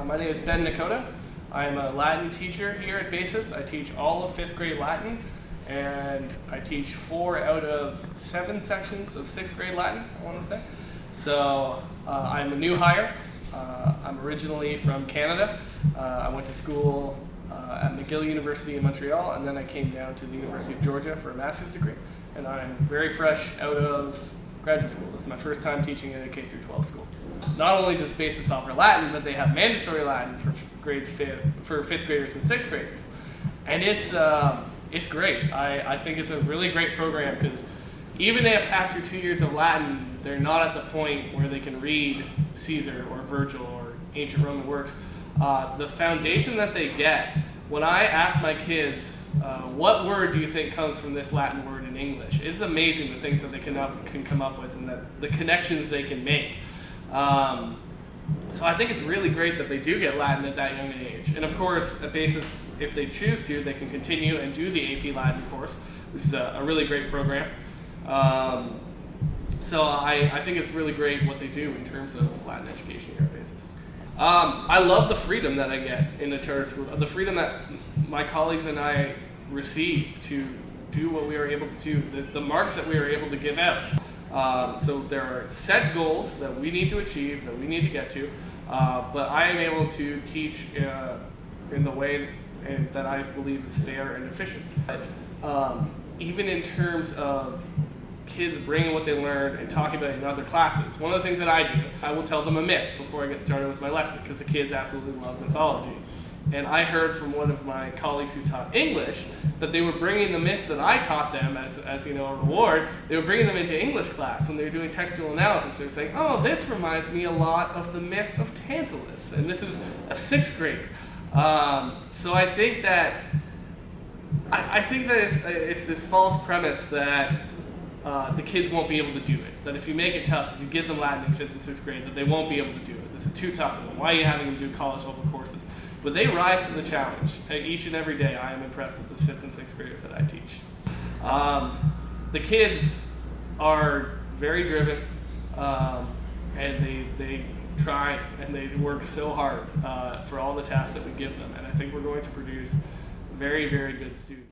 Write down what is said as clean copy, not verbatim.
My name is Ben Nakota. I'm a Latin teacher here at Basis. I teach all of 5th grade Latin, and I teach 4 out of 7 sections of 6th grade Latin, I want to say. So I'm a new hire. I'm originally from Canada. I went to school at McGill University in Montreal, and then I came down to the University of Georgia for a master's degree. And I'm very fresh out of graduate school. This is my first time teaching at a K through 12 school. Not only does Basis offer Latin, but they have mandatory Latin for for 5th graders and 6th graders. And it's great. I think it's a really great program because even if after 2 years of Latin, they're not at the point where they can read Caesar or Virgil or ancient Roman works, the foundation that they get, when I ask my kids, what word do you think comes from this Latin word in English? It's amazing the things that they can come up with and the connections they can make. So I think it's really great that they do get Latin at that young age. And of course, at Basis, if they choose to, they can continue and do the AP Latin course, which is a really great program. So I think it's really great what they do in terms of Latin education here at Basis. I love the freedom that I get in a charter school, the freedom that my colleagues and I receive to do what we are able to do, the marks that we are able to give out. So there are set goals that we need to achieve, that we need to get to, but I am able to teach in the way that I believe is fair and efficient. Even in terms of kids bringing what they learned and talking about it in other classes, one of the things that I do, I will tell them a myth before I get started with my lesson because the kids absolutely love mythology. And I heard from one of my colleagues who taught English that they were bringing the myths that I taught them as a reward, they were bringing them into English class when they were doing textual analysis. They were saying, oh, this reminds me a lot of the myth of Tantalus, and this is a 6th grader. So I think that it's this false premise that the kids won't be able to do it. That if you make it tough, if you give them Latin in 5th and 6th grade, that they won't be able to do it. This is too tough for them. Why are you having them do college-level courses? But they rise to the challenge. Each and every day, I am impressed with the 5th and 6th graders that I teach. The kids are very driven, and they try and they work so hard for all the tasks that we give them. And I think we're going to produce very, very good students.